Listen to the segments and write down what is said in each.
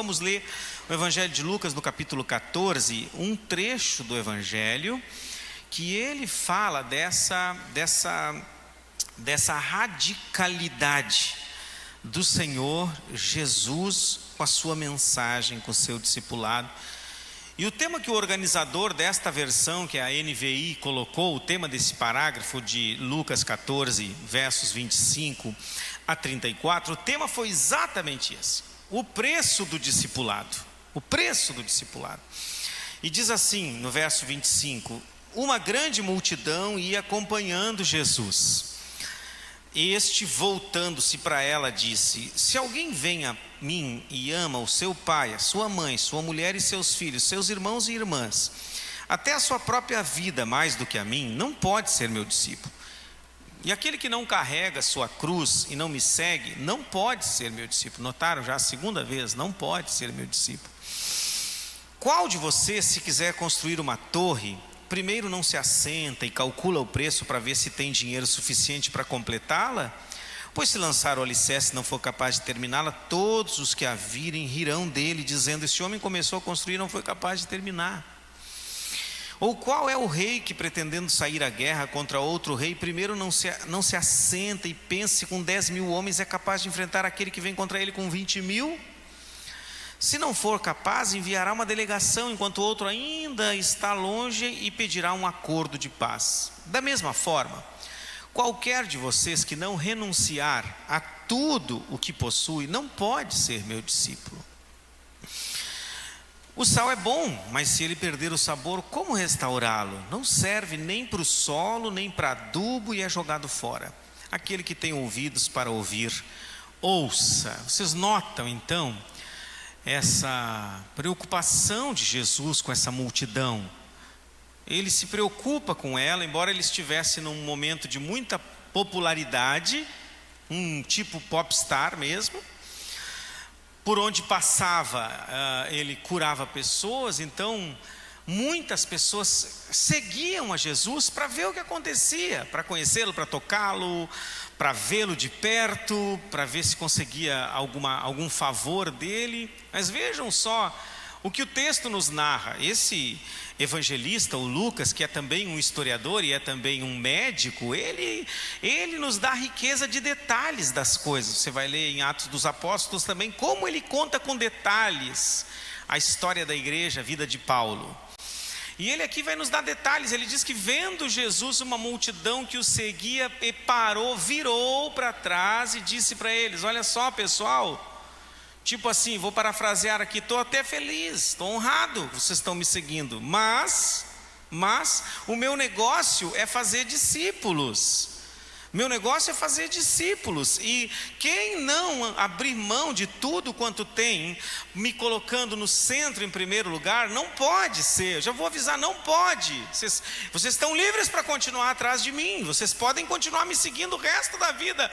Vamos ler o Evangelho de Lucas no capítulo 14, um trecho do Evangelho que ele fala dessa radicalidade do Senhor Jesus com a sua mensagem, com o seu discipulado. E o tema que o organizador desta versão, que é a NVI, colocou, o tema desse parágrafo de Lucas 14, versos 25 a 34, o tema foi exatamente esse: o preço do discipulado. O preço do discipulado. E diz assim, no verso 25: uma grande multidão ia acompanhando Jesus. Este, voltando-se para ela, disse: se alguém vem a mim e ama o seu pai, a sua mãe, sua mulher e seus filhos, seus irmãos e irmãs, até a sua própria vida mais do que a mim, não pode ser meu discípulo. E aquele que não carrega sua cruz e não me segue, não pode ser meu discípulo. Notaram já a segunda vez? Não pode ser meu discípulo. Qual de vocês, se quiser construir uma torre, primeiro não se assenta e calcula o preço para ver se tem dinheiro suficiente para completá-la? Pois se lançar o alicerce e não for capaz de terminá-la, todos os que a virem rirão dele, dizendo: esse homem começou a construir e não foi capaz de terminar. Ou qual é o rei que, pretendendo sair à guerra contra outro rei, primeiro não se assenta e pensa se com 10.000 homens é capaz de enfrentar aquele que vem contra ele com 20.000? Se não for capaz, enviará uma delegação enquanto o outro ainda está longe e pedirá um acordo de paz. Da mesma forma, qualquer de vocês que não renunciar a tudo o que possui, não pode ser meu discípulo. O sal é bom, mas se ele perder o sabor, como restaurá-lo? Não serve nem para o solo, nem para adubo e é jogado fora. Aquele que tem ouvidos para ouvir, ouça. Vocês notam então essa preocupação de Jesus com essa multidão? Ele se preocupa com ela, embora ele estivesse num momento de muita popularidade, um tipo popstar mesmo. Por onde passava, ele curava pessoas, então muitas pessoas seguiam a Jesus para ver o que acontecia, para conhecê-lo, para tocá-lo, para vê-lo de perto, para ver se conseguia algum favor dele. Mas vejam só o que o texto nos narra. Esse evangelista, o Lucas, que é também um historiador e é também um médico, ele nos dá riqueza de detalhes das coisas. Você vai ler em Atos dos Apóstolos também como ele conta com detalhes a história da igreja, a vida de Paulo. E ele aqui vai nos dar detalhes. Ele diz que vendo Jesus uma multidão que o seguia, e parou, virou para trás e disse para eles: olha só, pessoal, tipo assim, vou parafrasear aqui, estou até feliz, estou honrado que vocês estão me seguindo, mas o meu negócio é fazer discípulos. Meu negócio é fazer discípulos, e quem não abrir mão de tudo quanto tem, me colocando no centro em primeiro lugar, não pode ser. Já vou avisar, não pode. Vocês estão livres para continuar atrás de mim, vocês podem continuar me seguindo o resto da vida,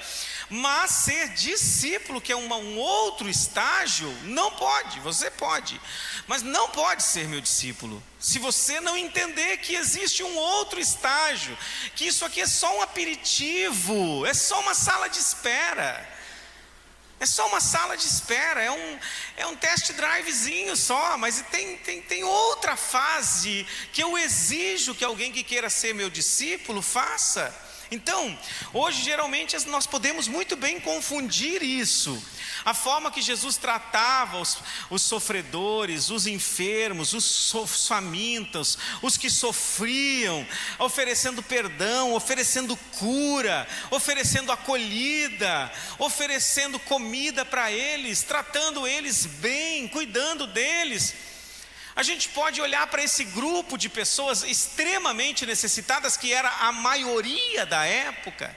mas ser discípulo, que é um outro estágio, não pode. Você pode, mas não pode ser meu discípulo se você não entender que existe um outro estágio, que isso aqui é só um aperitivo, é só uma sala de espera. É só uma sala de espera, é um test drivezinho só, mas tem outra fase que eu exijo que alguém que queira ser meu discípulo faça. Então, hoje geralmente nós podemos muito bem confundir isso. A forma que Jesus tratava os sofredores, os enfermos, os famintos, os que sofriam, oferecendo perdão, oferecendo cura, oferecendo acolhida, oferecendo comida para eles, tratando eles bem, cuidando deles. A gente pode olhar para esse grupo de pessoas extremamente necessitadas, que era a maioria da época.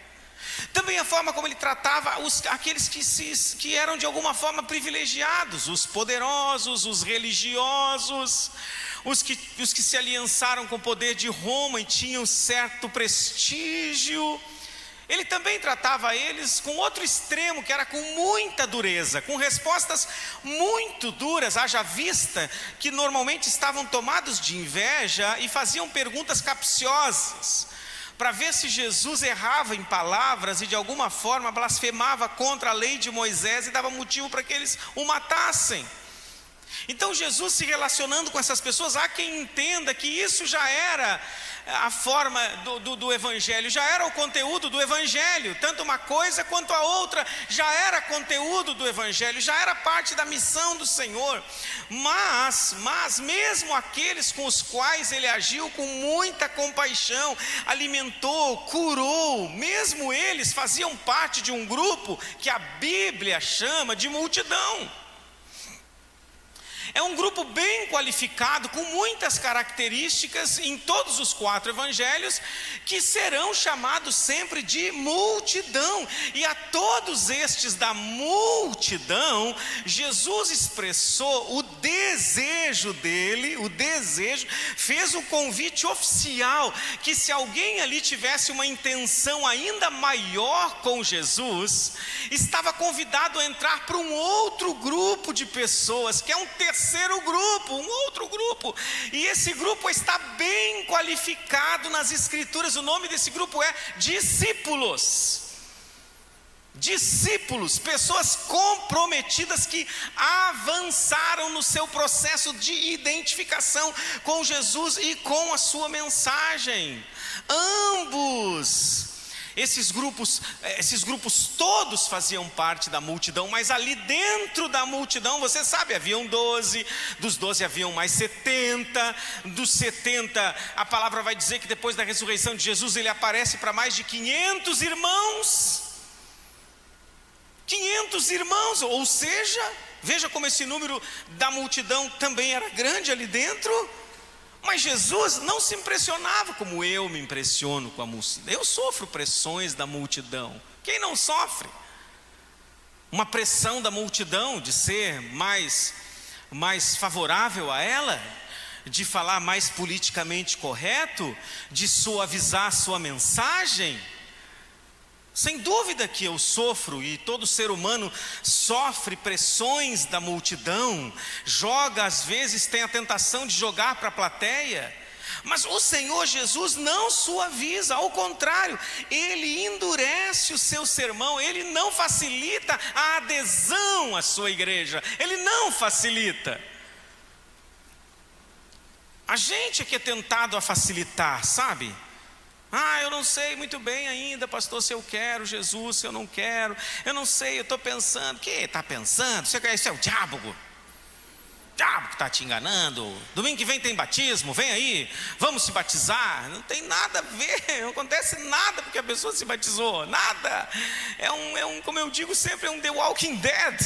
Também a forma como ele tratava aqueles que eram de alguma forma privilegiados, os poderosos, os religiosos, os que se aliançaram com o poder de Roma e tinham certo prestígio. Ele também tratava eles com outro extremo, que era com muita dureza, com respostas muito duras, haja vista que normalmente estavam tomados de inveja e faziam perguntas capciosas, para ver se Jesus errava em palavras e de alguma forma blasfemava contra a lei de Moisés e dava motivo para que eles o matassem. Então Jesus se relacionando com essas pessoas, há quem entenda que isso já era a forma do Evangelho, já era o conteúdo do Evangelho, tanto uma coisa quanto a outra, já era conteúdo do Evangelho, já era parte da missão do Senhor. Mas mesmo aqueles com os quais ele agiu com muita compaixão, alimentou, curou, mesmo eles faziam parte de um grupo que a Bíblia chama de multidão. É um grupo bem qualificado, com muitas características em todos os 4 evangelhos, que serão chamados sempre de multidão. E a todos estes da multidão, Jesus expressou o desejo dele, fez um convite oficial, que se alguém ali tivesse uma intenção ainda maior com Jesus, estava convidado a entrar para um outro grupo de pessoas, que é um terceiro grupo, um outro grupo, e esse grupo está bem qualificado nas Escrituras. O nome desse grupo é discípulos. Discípulos, pessoas comprometidas que avançaram no seu processo de identificação com Jesus e com a sua mensagem. Esses grupos todos faziam parte da multidão, mas ali dentro da multidão, você sabe, haviam 12, dos 12 haviam mais 70, dos 70, a palavra vai dizer que depois da ressurreição de Jesus, ele aparece para mais de 500 irmãos, 500 irmãos, ou seja, veja como esse número da multidão também era grande ali dentro. Mas Jesus não se impressionava como eu me impressiono com a multidão. Eu sofro pressões da multidão. Quem não sofre? Uma pressão da multidão de ser mais favorável a ela, de falar mais politicamente correto, de suavizar a sua mensagem. Sem dúvida que eu sofro, e todo ser humano sofre pressões da multidão, às vezes tem a tentação de jogar para a plateia, mas o Senhor Jesus não suaviza, ao contrário, ele endurece o seu sermão, ele não facilita a adesão à sua igreja, ele não facilita. A gente é que é tentado a facilitar, sabe? Eu não sei muito bem ainda, pastor, se eu quero Jesus, se eu não quero, eu não sei, eu estou pensando. Que está pensando? Isso é o diabo que está te enganando. Domingo que vem tem batismo, vem aí, vamos se batizar. Não tem nada a ver, não acontece nada porque a pessoa se batizou, nada. Como eu digo sempre, é um The Walking Dead,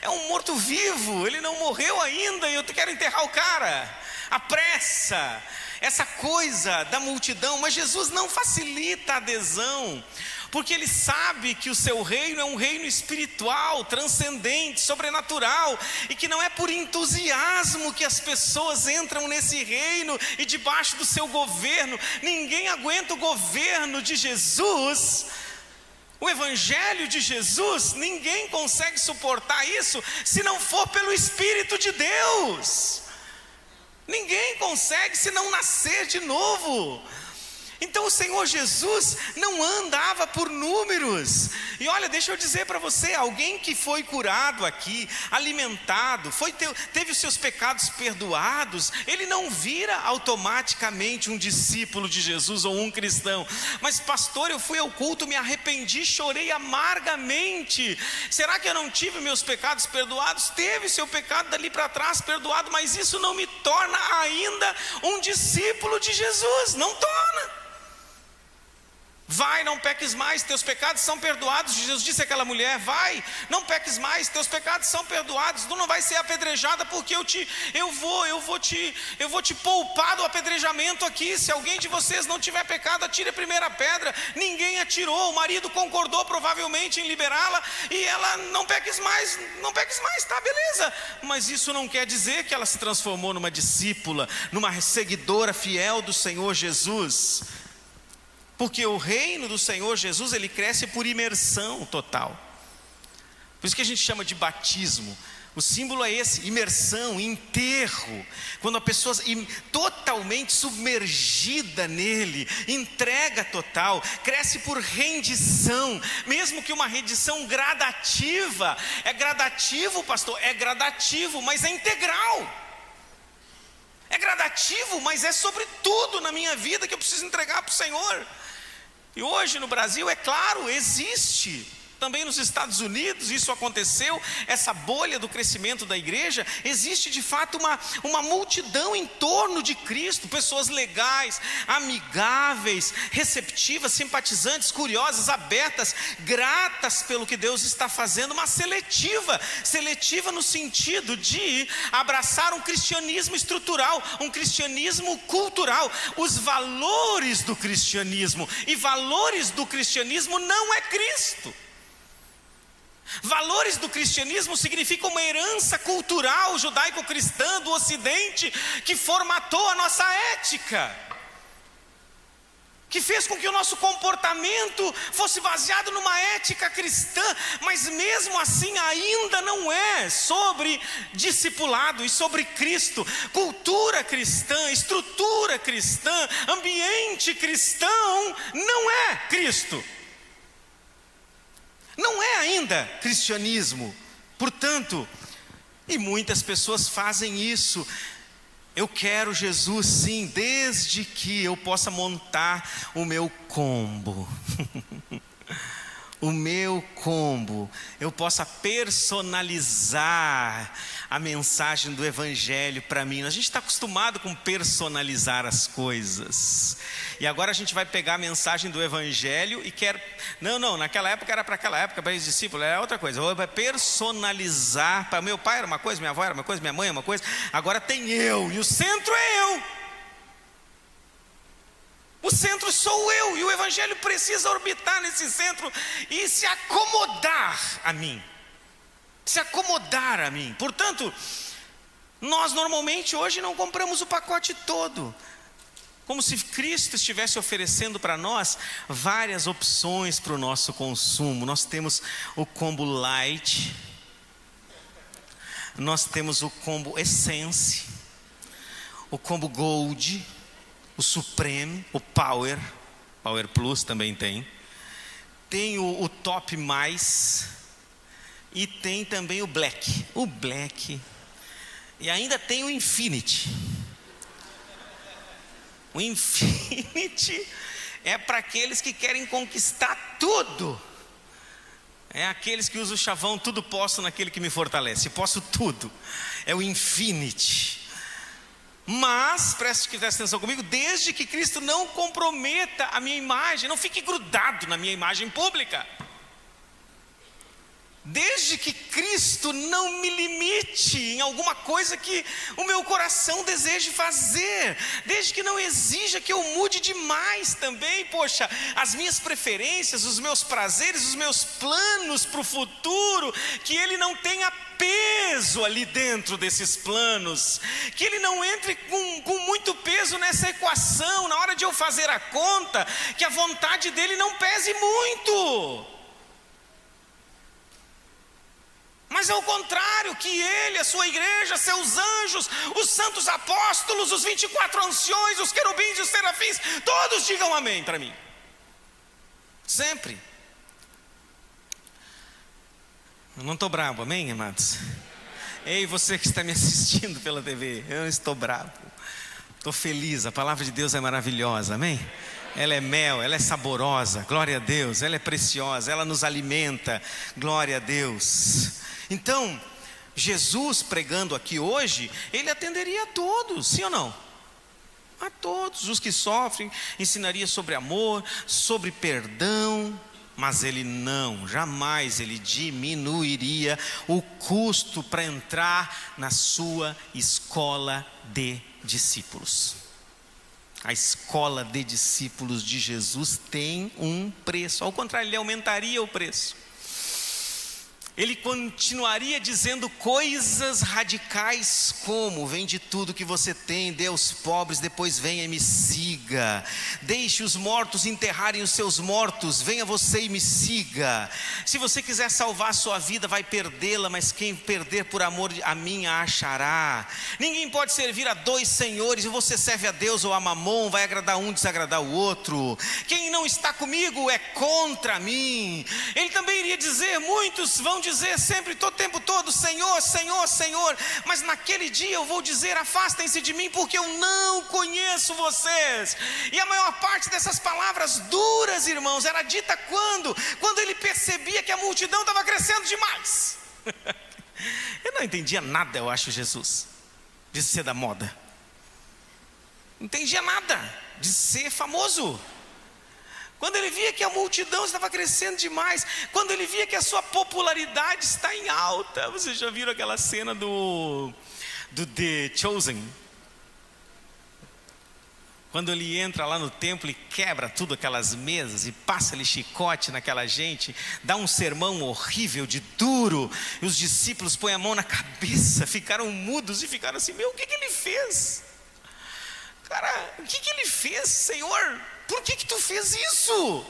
é um morto-vivo, ele não morreu ainda e eu quero enterrar o cara. A pressa, essa coisa da multidão, mas Jesus não facilita a adesão, porque ele sabe que o seu reino é um reino espiritual, transcendente, sobrenatural, e que não é por entusiasmo que as pessoas entram nesse reino e debaixo do seu governo. Ninguém aguenta o governo de Jesus, o evangelho de Jesus, ninguém consegue suportar isso se não for pelo Espírito de Deus. Ninguém consegue se não nascer de novo. Então o Senhor Jesus não andava por números. E olha, deixa eu dizer para você, alguém que foi curado aqui, alimentado, teve os seus pecados perdoados, ele não vira automaticamente um discípulo de Jesus ou um cristão. Mas pastor, eu fui ao culto, me arrependi, chorei amargamente. Será que eu não tive meus pecados perdoados? Teve seu pecado dali para trás perdoado, mas isso não me torna ainda um discípulo de Jesus, não torna. Vai, não peques mais, teus pecados são perdoados. Jesus disse àquela mulher: vai, não peques mais, teus pecados são perdoados. Tu não vai ser apedrejada, porque eu vou te poupar do apedrejamento aqui. Se alguém de vocês não tiver pecado, atire a primeira pedra. Ninguém atirou, o marido concordou provavelmente em liberá-la, e ela: não peques mais, tá, beleza. Mas isso não quer dizer que ela se transformou numa discípula, numa seguidora fiel do Senhor Jesus. Porque o reino do Senhor Jesus, ele cresce por imersão total. Por isso que a gente chama de batismo. O símbolo é esse: imersão, enterro. Quando a pessoa totalmente submergida nele, entrega total, cresce por rendição, mesmo que uma rendição gradativa. É gradativo, pastor? É gradativo, mas é integral. É gradativo, mas é sobre tudo na minha vida que eu preciso entregar para o Senhor. E hoje no Brasil, é claro, existe. Também nos Estados Unidos isso aconteceu, essa bolha do crescimento da igreja. Existe de fato uma multidão em torno de Cristo, pessoas legais, amigáveis, receptivas, simpatizantes, curiosas, abertas, gratas pelo que Deus está fazendo, mas seletiva no sentido de abraçar um cristianismo estrutural, um cristianismo cultural, os valores do cristianismo. E valores do cristianismo não é Cristo. Valores do cristianismo significam uma herança cultural judaico-cristã do Ocidente, que formatou a nossa ética, que fez com que o nosso comportamento fosse baseado numa ética cristã, mas mesmo assim ainda não é sobre discipulado e sobre Cristo. Cultura cristã, estrutura cristã, ambiente cristão não é Cristo. Não é ainda cristianismo. Portanto, e muitas pessoas fazem isso. Eu quero Jesus sim, desde que eu possa montar o meu combo. O meu combo, eu possa personalizar a mensagem do Evangelho para mim. A gente está acostumado com personalizar as coisas, e agora a gente vai pegar a mensagem do Evangelho e quer, não, naquela época era para aquela época, para os discípulos era outra coisa. Vai personalizar, para meu pai era uma coisa, minha avó era uma coisa, minha mãe é uma coisa, agora tem eu, e o centro é eu. O centro sou eu, e o Evangelho precisa orbitar nesse centro e se acomodar a mim. Portanto, nós normalmente hoje não compramos o pacote todo, como se Cristo estivesse oferecendo para nós várias opções para o nosso consumo. Nós temos o combo light, nós temos o combo essence, o combo gold, o Supreme, o Power Plus também tem o Top Mais, e tem também o Black, e ainda tem o Infinity. O Infinity é para aqueles que querem conquistar tudo, é aqueles que usam o chavão, tudo posso naquele que me fortalece, posso tudo, é o Infinity. Mas, preste atenção comigo, desde que Cristo não comprometa a minha imagem, não fique grudado na minha imagem pública. Desde que Cristo não me limite em alguma coisa que o meu coração deseje fazer, desde que não exija que eu mude demais também, poxa, as minhas preferências, os meus prazeres, os meus planos para o futuro, que Ele não tenha peso ali dentro desses planos, que Ele não entre com muito peso nessa equação, na hora de eu fazer a conta, que a vontade dEle não pese muito. Mas é o contrário, que Ele, a sua igreja, seus anjos, os santos apóstolos, os 24 anciões, os querubins e os serafins, todos digam amém para mim. Sempre. Eu não estou bravo, amém, amados? Ei, você que está me assistindo pela TV, eu não estou bravo. Estou feliz, a palavra de Deus é maravilhosa, amém? Ela é mel, ela é saborosa, glória a Deus. Ela é preciosa, ela nos alimenta, glória a Deus. Então, Jesus pregando aqui hoje, Ele atenderia a todos, sim ou não? A todos os que sofrem, ensinaria sobre amor, sobre perdão, mas Ele não, jamais Ele diminuiria o custo para entrar na sua escola de discípulos. A escola de discípulos de Jesus tem um preço, ao contrário, Ele aumentaria o preço. ele continuaria dizendo coisas radicais como: vende tudo que você tem, dê aos pobres, depois venha e me siga. Deixe os mortos enterrarem os seus mortos, venha você e me siga. Se você quiser salvar a sua vida, vai perdê-la, mas quem perder por amor a mim a achará. Ninguém pode servir a dois senhores, ou você serve a Deus ou a Mamon, vai agradar um, desagradar o outro. Quem não está comigo é contra mim. Ele também iria dizer: muitos vão dizer sempre, o tempo todo, Senhor, Senhor, Senhor, mas naquele dia eu vou dizer: afastem-se de mim, porque eu não conheço vocês. E a maior parte dessas palavras duras, irmãos, era dita quando ele percebia que a multidão estava crescendo demais. Eu não entendia nada, eu acho, Jesus de ser da moda, não entendia nada de ser famoso. Quando ele via que a multidão estava crescendo demais, quando ele via que a sua popularidade está em alta. Vocês já viram aquela cena do The Chosen? Quando ele entra lá no templo e quebra tudo aquelas mesas e passa-lhe chicote naquela gente, dá um sermão horrível, de duro, e os discípulos põem a mão na cabeça, ficaram mudos e ficaram assim: meu, o que ele fez? Cara, o que ele fez, Senhor? Por que tu fez isso?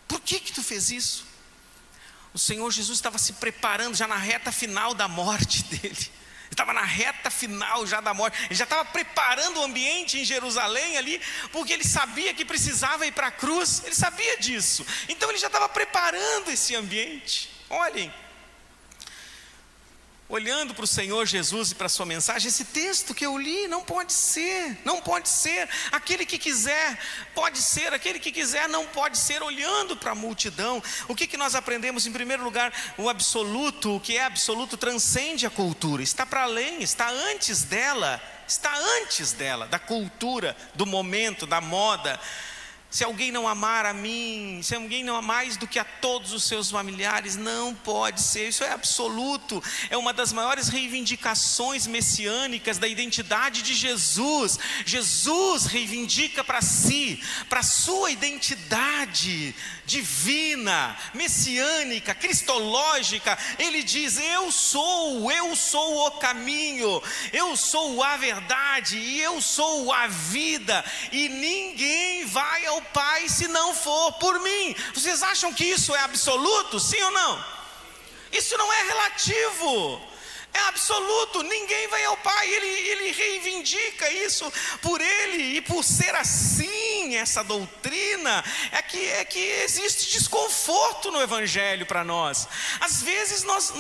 Por que tu fez isso? O Senhor Jesus estava se preparando já na reta final da morte dele. Estava na reta final já da morte. Ele já estava preparando o ambiente em Jerusalém ali, porque ele sabia que precisava ir para a cruz. Ele sabia disso. Então ele já estava preparando esse ambiente. Olhem, olhando para o Senhor Jesus e para a sua mensagem, esse texto que eu li, não pode ser, aquele que quiser pode ser, aquele que quiser não pode ser. Olhando para a multidão, o que nós aprendemos? Em primeiro lugar, o absoluto, o que é absoluto transcende a cultura, está para além, está antes dela, da cultura, do momento, da moda. Se alguém não amar a mim, se alguém não amar mais do que a todos os seus familiares, não pode ser. Isso é absoluto, é uma das maiores reivindicações messiânicas da identidade de Jesus. Jesus reivindica para si, para a sua identidade divina, messiânica, cristológica. Ele diz: eu sou o caminho, eu sou a verdade e eu sou a vida, e ninguém vai ao Pai se não for por mim. Vocês acham que isso é absoluto? Sim ou não? Isso não é relativo, é absoluto. Ninguém vai ao Pai. Ele reivindica isso por ele, e por ser assim, essa doutrina é que existe desconforto no Evangelho para nós. Às vezes nós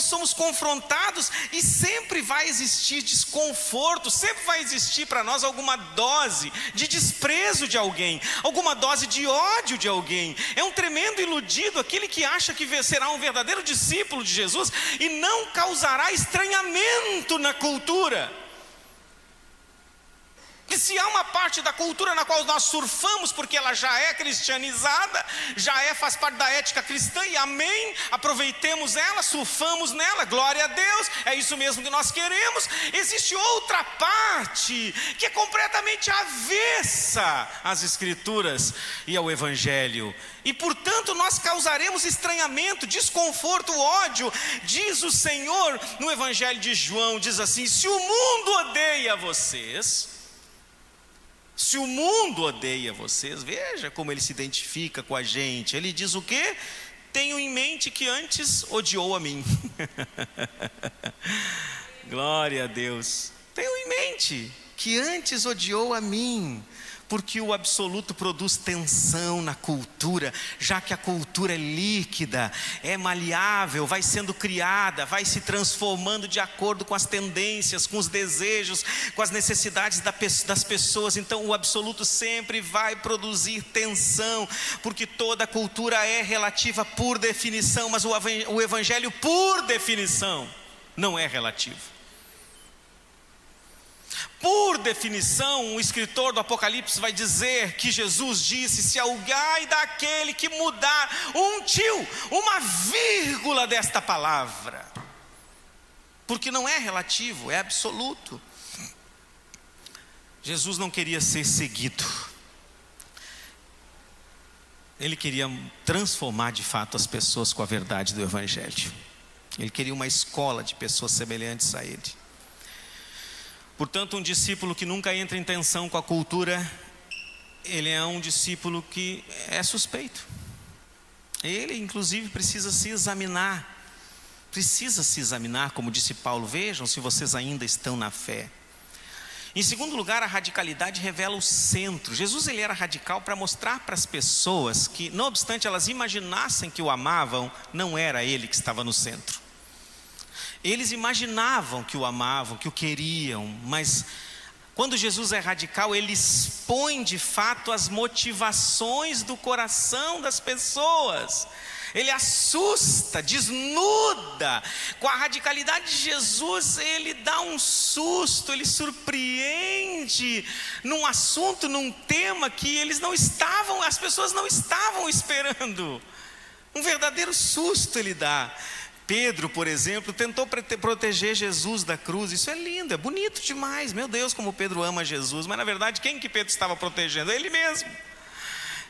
somos confrontados, e sempre vai existir desconforto, sempre vai existir para nós alguma dose de desprezo de alguém, alguma dose de ódio de alguém. É um tremendo iludido aquele que acha que será um verdadeiro discípulo de Jesus e não causará estranhamento na cultura. Que se há uma parte da cultura na qual nós surfamos, porque ela já é cristianizada, faz parte da ética cristã, e amém, aproveitemos ela, surfamos nela, glória a Deus, é isso mesmo que nós queremos. Existe outra parte que é completamente avessa às Escrituras e ao Evangelho, e portanto nós causaremos estranhamento, desconforto, ódio. Diz o Senhor no Evangelho de João, diz assim: se o mundo odeia vocês, veja como ele se identifica com a gente. Ele diz o quê? Tenho em mente que antes odiou a mim. Glória a Deus. Tenho em mente que antes odiou a mim. Porque o absoluto produz tensão na cultura, já que a cultura é líquida, é maleável, vai sendo criada, vai se transformando de acordo com as tendências, com os desejos, com as necessidades das pessoas. Então o absoluto sempre vai produzir tensão, porque toda cultura é relativa por definição, mas o Evangelho, por definição, não é relativo. Por definição, o escritor do Apocalipse vai dizer que Jesus disse: se alguém daquele que mudar um tio, uma vírgula desta palavra, porque não é relativo, é absoluto. Jesus não queria ser seguido, Ele queria transformar de fato as pessoas com a verdade do Evangelho. Ele queria uma escola de pessoas semelhantes a ele. Portanto, um discípulo que nunca entra em tensão com a cultura, ele é um discípulo que é suspeito. Ele, inclusive, precisa se examinar, como disse Paulo: vejam se vocês ainda estão na fé. Em segundo lugar, a radicalidade revela o centro. Jesus, ele era radical para mostrar para as pessoas que, não obstante elas imaginassem que o amavam, não era ele que estava no centro. Eles imaginavam que o amavam, que o queriam, mas quando Jesus é radical, ele expõe de fato as motivações do coração das pessoas. Ele assusta, desnuda. Com a radicalidade de Jesus, ele dá um susto, ele surpreende num assunto, num tema que as pessoas não estavam esperando. Um verdadeiro susto ele dá. Pedro, por exemplo, tentou proteger Jesus da cruz. Isso é lindo, é bonito demais. Meu Deus, como Pedro ama Jesus. Mas na verdade, quem que Pedro estava protegendo? Ele mesmo.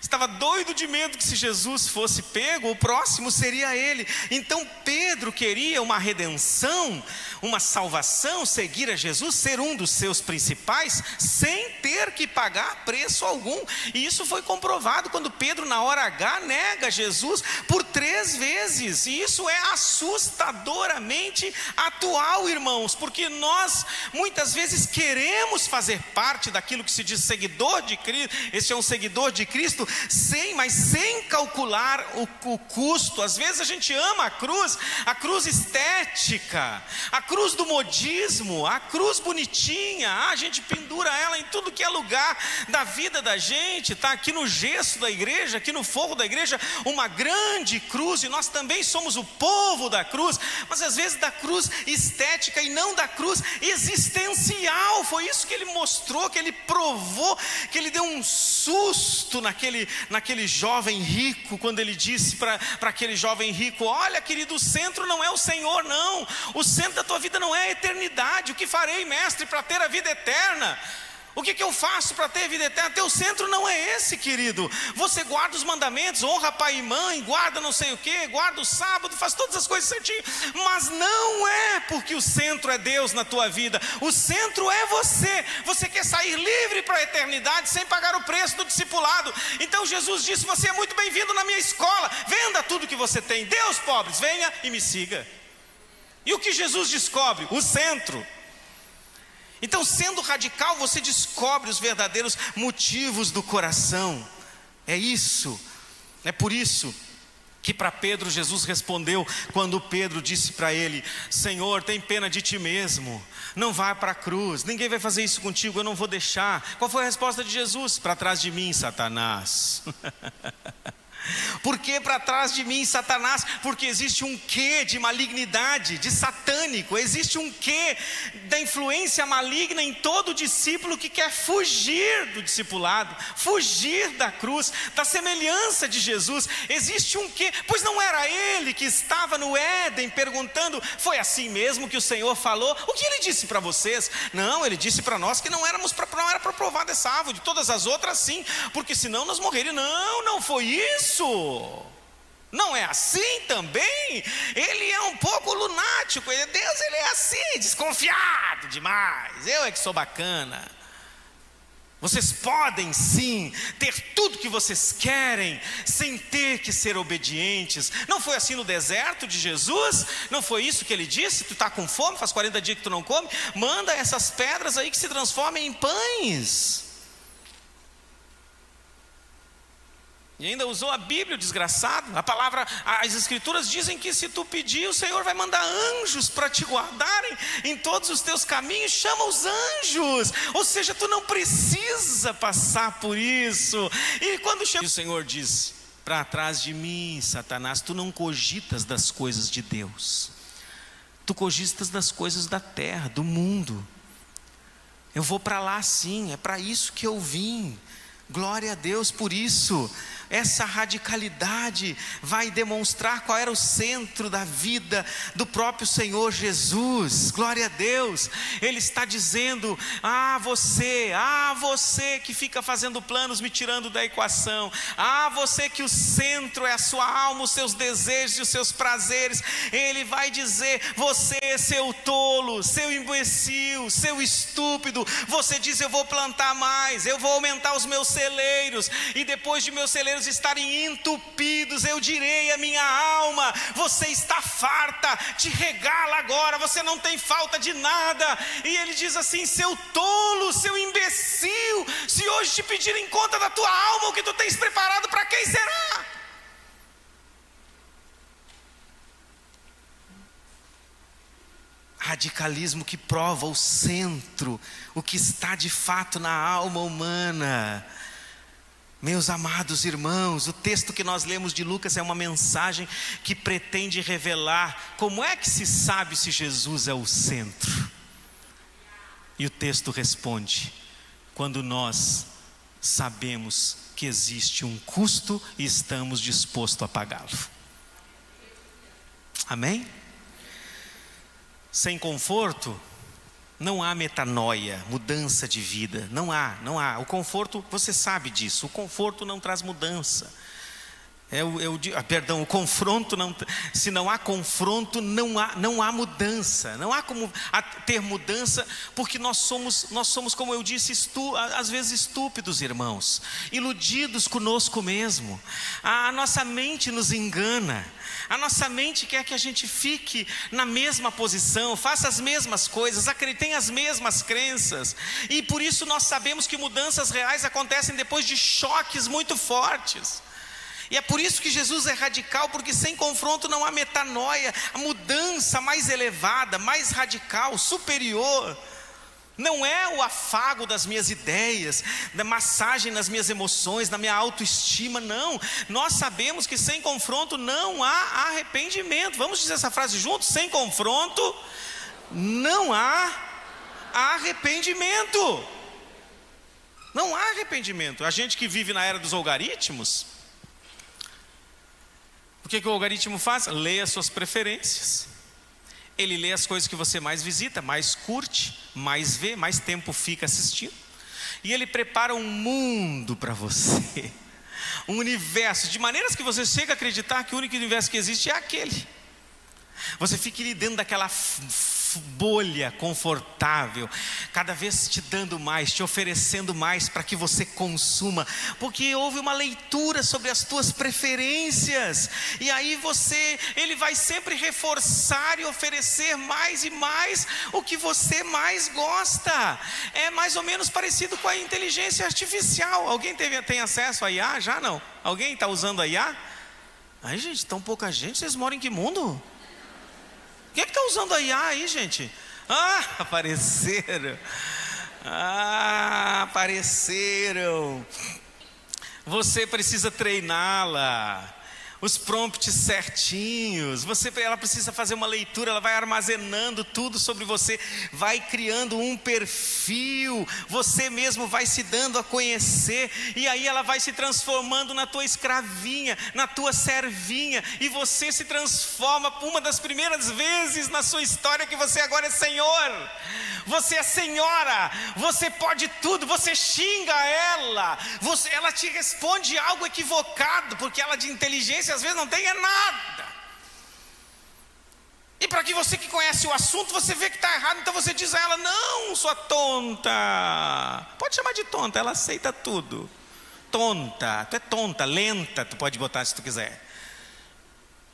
Estava doido de medo que se Jesus fosse pego, o próximo seria ele. Então Pedro queria uma redenção, uma salvação, seguir a Jesus, ser um dos seus principais, sem ter que pagar preço algum. E isso foi comprovado quando Pedro, na hora H, nega Jesus por 3 vezes. E isso é assustadoramente atual, irmãos, porque nós muitas vezes queremos fazer parte daquilo que se diz seguidor de Cristo. Este é um seguidor de Cristo, mas sem calcular o custo. Às vezes a gente ama a cruz estética, a cruz do modismo, a cruz bonitinha. A gente pendura ela em tudo que é lugar da vida da gente. Está aqui no gesso da igreja, aqui no forro da igreja, uma grande cruz, e nós também somos o povo da cruz, mas às vezes da cruz estética e não da cruz existencial. Foi isso que ele mostrou, que ele provou, que ele deu um susto naquele jovem rico, quando ele disse para aquele jovem rico: olha, querido, o centro não é o Senhor, não. O centro da tua vida não é a eternidade. O que farei, mestre, para ter a vida eterna? O que eu faço para ter vida eterna? Teu centro não é esse, querido. Você guarda os mandamentos, honra pai e mãe, guarda não sei o que, guarda o sábado, faz todas as coisas certinho, mas não é porque o centro é Deus na tua vida. O centro é você. Você quer sair livre para a eternidade sem pagar o preço do discipulado. Então Jesus disse: você é muito bem-vindo na minha escola. Venda tudo que você tem, dê aos pobres, venha e me siga. E o que Jesus descobre? O centro. Então, sendo radical, você descobre os verdadeiros motivos do coração. É isso. É por isso que para Pedro Jesus respondeu, quando Pedro disse para ele: Senhor, tem pena de ti mesmo, não vá para a cruz, ninguém vai fazer isso contigo, eu não vou deixar. Qual foi a resposta de Jesus? Para trás de mim, Satanás. Por que para trás de mim, Satanás? Porque existe um quê de malignidade, de satânico. Existe um quê da influência maligna em todo discípulo que quer fugir do discipulado, fugir da cruz, da semelhança de Jesus. Existe um quê? Pois não era ele que estava no Éden perguntando: foi assim mesmo que o Senhor falou? O que ele disse para vocês? Não, ele disse para nós que não era para provar dessa árvore, de todas as outras sim, porque senão nós morreríamos. Não foi isso. Não é assim também. Ele é um pouco lunático. Deus, ele é assim, desconfiado demais. Eu é que sou bacana. Vocês podem sim ter tudo que vocês querem sem ter que ser obedientes. Não foi assim no deserto de Jesus? Não foi isso que ele disse? Tu está com fome, faz 40 dias que tu não come, manda essas pedras aí que se transformem em pães. E ainda usou a Bíblia, o desgraçado. As escrituras dizem que se tu pedir, o Senhor vai mandar anjos para te guardarem em todos os teus caminhos. Chama os anjos. Ou seja, tu não precisa passar por isso. E quando chama, o Senhor diz: para trás de mim, Satanás, tu não cogitas das coisas de Deus, tu cogitas das coisas da terra, do mundo. Eu vou para lá sim, é para isso que eu vim. Glória a Deus por isso. essa radicalidade vai demonstrar qual era o centro da vida do próprio Senhor Jesus. Glória a Deus. Ele está dizendo: você que fica fazendo planos me tirando da equação, você que o centro é a sua alma, os seus desejos e os seus prazeres. Ele vai dizer: você, seu tolo, seu imbecil, seu estúpido, você diz: eu vou plantar mais, eu vou aumentar os meus celeiros, e depois de meus celeiros estarem entupidos, eu direi à minha alma: você está farta, te regala agora, você não tem falta de nada. E ele diz assim: seu tolo, seu imbecil, se hoje te pedirem conta da tua alma, o que tu tens preparado para quem será? Radicalismo que prova o centro, o que está de fato na alma humana. Meus amados irmãos, o texto que nós lemos de Lucas é uma mensagem que pretende revelar como é que se sabe se Jesus é o centro. E o texto responde: quando nós sabemos que existe um custo e estamos dispostos a pagá-lo. Amém? Sem conforto não há metanoia, mudança de vida. Não há. O conforto, você sabe disso, o conforto não traz mudança. O confronto não. Se não há confronto, não há mudança. Não há como ter mudança, porque nós somos, como eu disse, às vezes estúpidos, irmãos, iludidos conosco mesmo. A nossa mente nos engana. A nossa mente quer que a gente fique na mesma posição, faça as mesmas coisas, tenha as mesmas crenças. E por isso nós sabemos que mudanças reais acontecem depois de choques muito fortes. E é por isso que Jesus é radical, porque sem confronto não há metanoia. A mudança mais elevada, mais radical, superior, não é o afago das minhas ideias, da massagem nas minhas emoções, na minha autoestima, não. Nós sabemos que sem confronto não há arrependimento. Vamos dizer essa frase juntos? Sem confronto não há arrependimento. Não há arrependimento. A gente que vive na era dos algoritmos, o que o algoritmo faz? Lê as suas preferências. Ele lê as coisas que você mais visita, mais curte, mais vê, mais tempo fica assistindo. E ele prepara um mundo para você, um universo, de maneiras que você chega a acreditar que o único universo que existe é aquele. Você fica ali dentro daquela bolha confortável, cada vez te dando mais, te oferecendo mais para que você consuma, porque houve uma leitura sobre as tuas preferências, e aí ele vai sempre reforçar e oferecer mais e mais o que você mais gosta. É mais ou menos parecido com a inteligência artificial. Alguém tem acesso a IA? Já não? Alguém está usando a IA? Ai, gente, tão pouca gente, vocês moram em que mundo? Quem é que está usando a IA aí, gente? Apareceram. Apareceram. Você precisa treiná-la. Os prompts certinhos. Ela precisa fazer uma leitura. Ela vai armazenando tudo sobre você. Vai criando um perfil. Você mesmo vai se dando a conhecer. E aí ela vai se transformando na tua escravinha, na tua servinha. E você se transforma por uma das primeiras vezes na sua história que você agora é senhor. Você é senhora. Você pode tudo. Você xinga ela. Ela te responde algo equivocado, porque ela de inteligência às vezes não tem nada. E para que você que conhece o assunto, você vê que está errado, então você diz a ela: não, sua tonta. Pode chamar de tonta, ela aceita tudo. Tonta, tu é tonta, lenta, tu pode botar se tu quiser.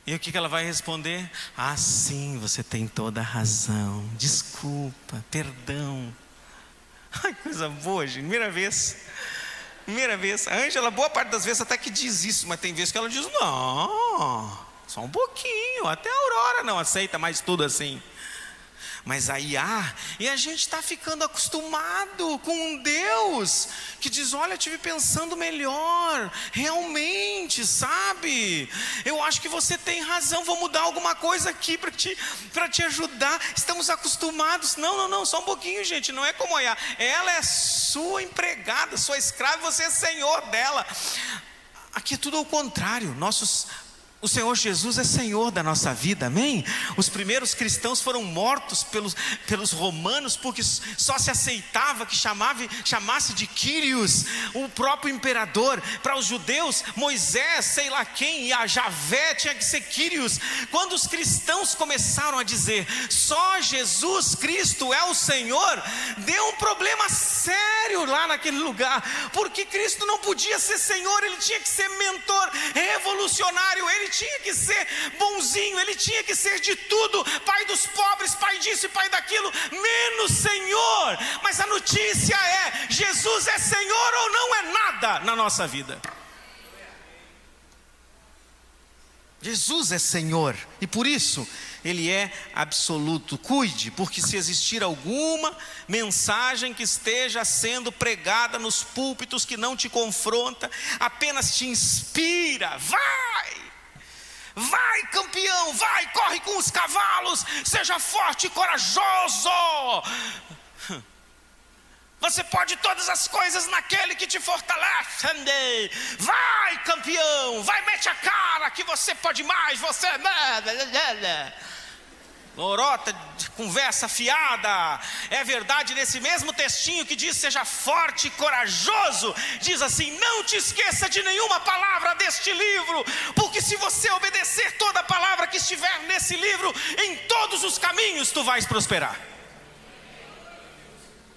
E o que ela vai responder? Sim, você tem toda a razão, desculpa, perdão. Ai, coisa boa, gente, primeira vez. A Ângela, boa parte das vezes até que diz isso, mas tem vezes que ela diz: não, só um pouquinho, até a Aurora não aceita mais tudo assim. Mas aí e a gente está ficando acostumado com um Deus que diz: olha, eu estive pensando melhor, realmente, sabe? Eu acho que você tem razão, vou mudar alguma coisa aqui para te ajudar. Estamos acostumados. Não, só um pouquinho, gente, não é como ela é sua empregada, sua escrava, você é senhor dela. Aqui é tudo ao contrário. O Senhor Jesus é Senhor da nossa vida, amém? Os primeiros cristãos foram mortos pelos romanos, porque só se aceitava que chamasse de Kyrios, o próprio imperador. Para os judeus, Moisés, sei lá quem, e a Javé tinha que ser Kyrios. Quando os cristãos começaram a dizer, só Jesus Cristo é o Senhor, deu um problema sério lá naquele lugar, porque Cristo não podia ser Senhor, Ele tinha que ser mentor, revolucionário, Ele tinha que ser bonzinho, Ele tinha que ser de tudo, pai dos pobres, pai disso e pai daquilo, menos Senhor. Mas a notícia é, Jesus é Senhor ou não é nada na nossa vida. Jesus é Senhor, e por isso Ele é absoluto. Cuide, porque se existir alguma mensagem que esteja sendo pregada nos púlpitos que não te confronta, apenas te inspira, vai campeão, vai, corre com os cavalos, seja forte e corajoso, você pode todas as coisas naquele que te fortalece, vai campeão, vai, mete a cara que você pode mais, você lorota, conversa fiada. É verdade, nesse mesmo textinho que diz seja forte e corajoso, diz assim, não te esqueça de nenhuma palavra deste livro, porque se você obedecer toda a palavra que estiver nesse livro, em todos os caminhos tu vais prosperar.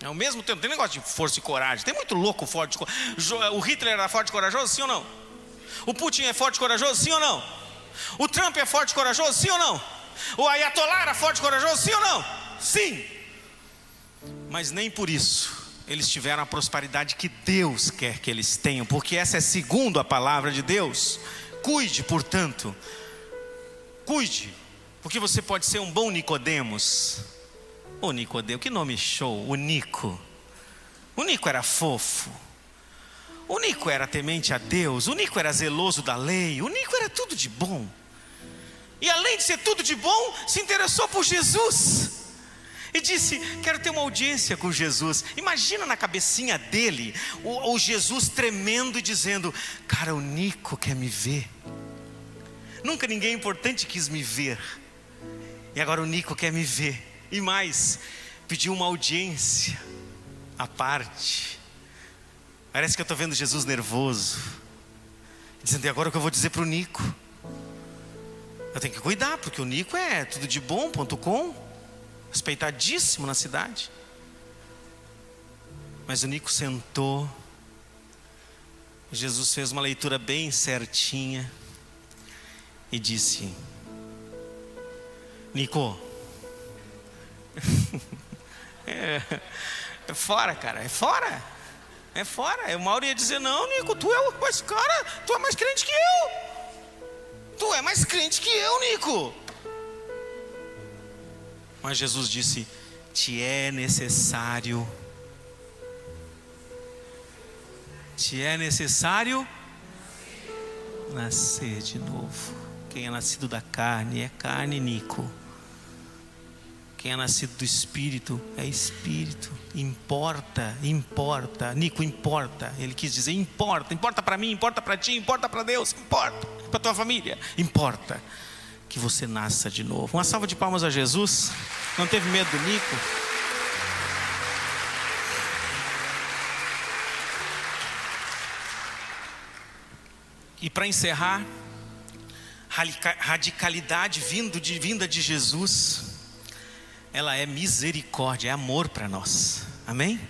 Ao mesmo tempo, tem negócio de força e coragem, tem muito louco forte. O Hitler era forte e corajoso, sim ou não? O Putin é forte e corajoso, sim ou não? O Trump é forte e corajoso, sim ou não? O Ayatollah era forte e corajoso, sim ou não? Sim. Mas nem por isso eles tiveram a prosperidade que Deus quer que eles tenham, porque essa é segundo a palavra de Deus. Cuide, portanto, cuide, porque você pode ser um bom Nicodemos. O Nicodemo, que nome show, o Nico. O Nico era fofo, o Nico era temente a Deus, o Nico era zeloso da lei, o Nico era tudo de bom. E além de ser tudo de bom, se interessou por Jesus e disse, quero ter uma audiência com Jesus. Imagina na cabecinha dele o Jesus tremendo e dizendo, cara, o Nico quer me ver. Nunca ninguém importante quis me ver, e agora o Nico quer me ver. E mais, pediu uma audiência à parte. Parece que eu estou vendo Jesus nervoso, dizendo, e agora o que eu vou dizer para o Nico? Eu tenho que cuidar, porque o Nico é tudo de bom.com, respeitadíssimo na cidade. Mas o Nico sentou, Jesus fez uma leitura bem certinha e disse, Nico, é fora, cara, é fora. É fora. O Mauro ia dizer, não, Nico, tu é mais cara, tu é mais crente que eu. Tu é mais crente que eu, Nico. Mas Jesus disse, te é necessário nascer de novo. Quem é nascido da carne é carne, Nico. Quem é nascido do Espírito é Espírito. Importa, Nico, importa. Ele quis dizer, importa para mim, importa para ti, importa para Deus, importa para tua família, importa que você nasça de novo. Uma salva de palmas a Jesus. Não teve medo do Nico. E para encerrar, radicalidade vinda de Jesus, ela é misericórdia, é amor para nós, amém?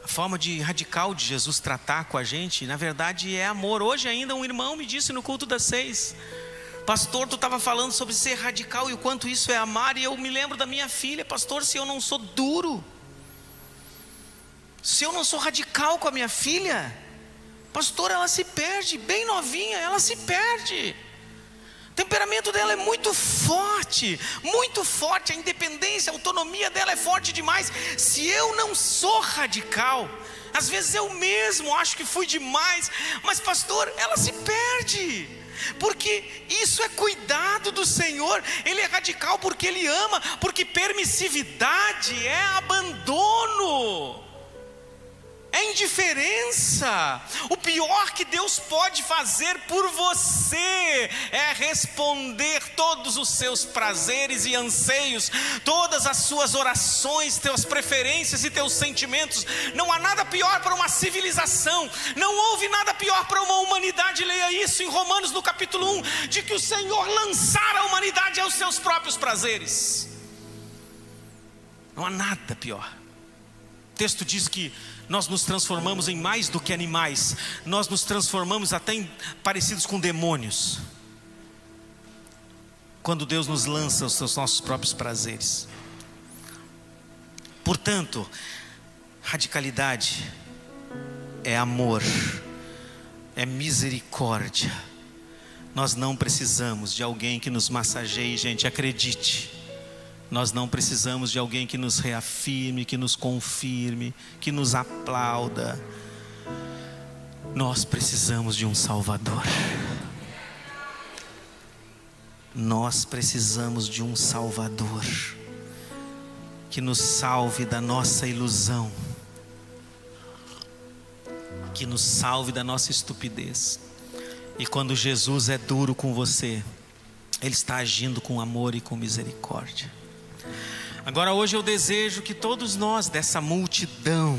A forma radical de Jesus tratar com a gente, na verdade é amor. Hoje ainda um irmão me disse no culto das 6, pastor, tu estava falando sobre ser radical e o quanto isso é amar, e eu me lembro da minha filha, pastor, se eu não sou duro, se eu não sou radical com a minha filha, pastor, ela se perde, bem novinha, ela se perde. O temperamento dela é muito forte, a independência, a autonomia dela é forte demais. Se eu não sou radical, às vezes eu mesmo acho que fui demais, mas pastor, ela se perde, porque isso é cuidado do Senhor. Ele é radical porque Ele ama, porque permissividade é abandono. é indiferença. O pior que Deus pode fazer por você é responder todos os seus prazeres e anseios, todas as suas orações, teus preferências e teus sentimentos. Não há nada pior para uma civilização, não houve nada pior para uma humanidade. Leia isso em Romanos no capítulo 1, de que o Senhor lançara a humanidade aos seus próprios prazeres. Não há nada pior. O texto diz que nós nos transformamos em mais do que animais, nós nos transformamos até em parecidos com demônios, quando Deus nos lança os nossos próprios prazeres. Portanto, radicalidade é amor, é misericórdia. Nós não precisamos de alguém que nos massageie, gente, acredite. Nós não precisamos de alguém que nos reafirme, que nos confirme, que nos aplauda. Nós precisamos de um Salvador. Nós precisamos de um Salvador que nos salve da nossa ilusão, que nos salve da nossa estupidez. E quando Jesus é duro com você, Ele está agindo com amor e com misericórdia. Agora hoje eu desejo que todos nós dessa multidão,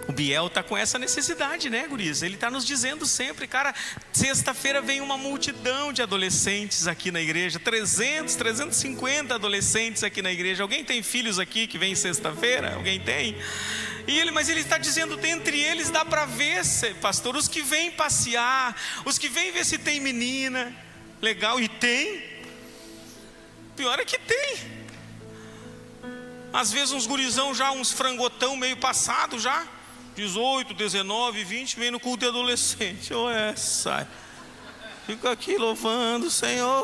o Biel está com essa necessidade, né, guris? Ele está nos dizendo sempre, cara, sexta-feira vem uma multidão de adolescentes aqui na igreja, 350 adolescentes aqui na igreja. Alguém tem filhos aqui que vem sexta-feira? Alguém tem? Mas ele está dizendo, dentre eles dá para ver, pastor, os que vêm passear, os que vêm ver se tem menina, legal, e tem. Pior é que tem. Às vezes uns gurizão já, uns frangotão meio passado já, 18, 19, 20, vem no culto de adolescente. Sai. Fica aqui louvando o Senhor.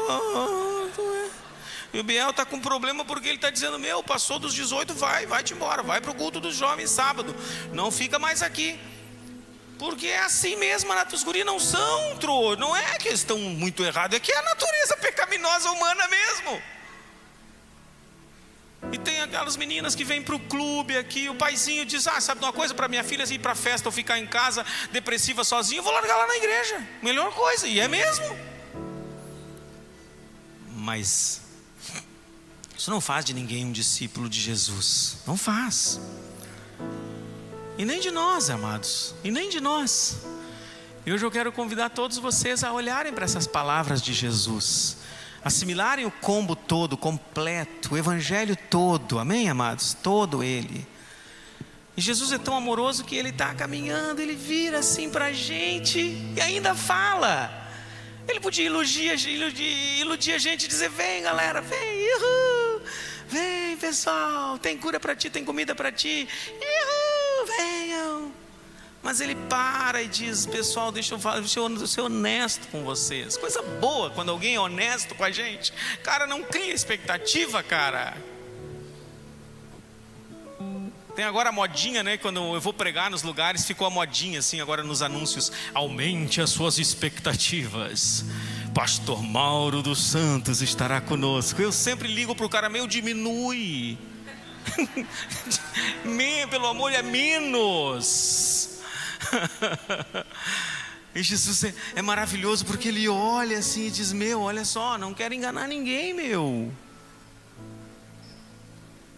E o Biel está com problema porque ele está dizendo, passou dos 18, vai-te embora, vai para o culto dos jovens sábado, não fica mais aqui. Porque é assim mesmo, os guris não são, não é que eles estão muito errados, é que é a natureza pecaminosa humana mesmo. E tem aquelas meninas que vêm para o clube aqui, o paizinho diz, sabe de uma coisa, para minha filha ir para a festa ou ficar em casa depressiva sozinha, eu vou largar lá na igreja, melhor coisa, e é mesmo. Mas isso não faz de ninguém um discípulo de Jesus, não faz. E nem de nós, amados, e nem de nós. E hoje eu quero convidar todos vocês a olharem para essas palavras de Jesus, assimilarem o combo todo, completo, o evangelho todo, amém, amados? Todo ele. E Jesus é tão amoroso que ele está caminhando, ele vira assim para a gente e ainda fala. Ele podia iludir a gente e dizer, vem galera, vem, uhul, vem pessoal, tem cura para ti, tem comida para ti, uhul, venham. Mas ele para e diz, pessoal, deixa eu ser honesto com vocês. Coisa boa quando alguém é honesto com a gente. Cara, não cria expectativa, cara. Tem agora a modinha, né? Quando eu vou pregar nos lugares, ficou a modinha assim agora nos anúncios. Aumente as suas expectativas. Pastor Mauro dos Santos estará conosco. Eu sempre ligo para o cara, diminui. Pelo amor, é menos. E Jesus é maravilhoso porque ele olha assim e diz, olha só, não quero enganar ninguém,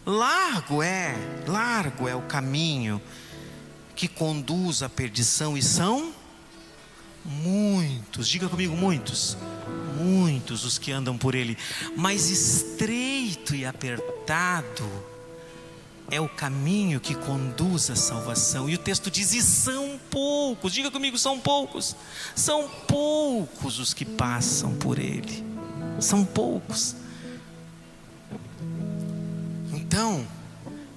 largo é o caminho que conduz à perdição, e são muitos, diga comigo, muitos os que andam por ele, mas estreito e apertado é o caminho que conduz à salvação. E o texto diz, e são poucos, diga comigo, são poucos os que passam por ele, são poucos. Então,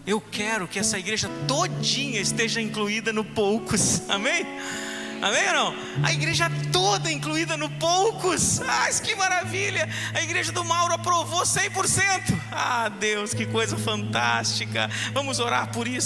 eu quero que essa igreja todinha esteja incluída no poucos, amém? Amém ou não? A igreja toda incluída no poucos. Que maravilha! A igreja do Mauro aprovou 100%. Deus, que coisa fantástica. Vamos orar por isso.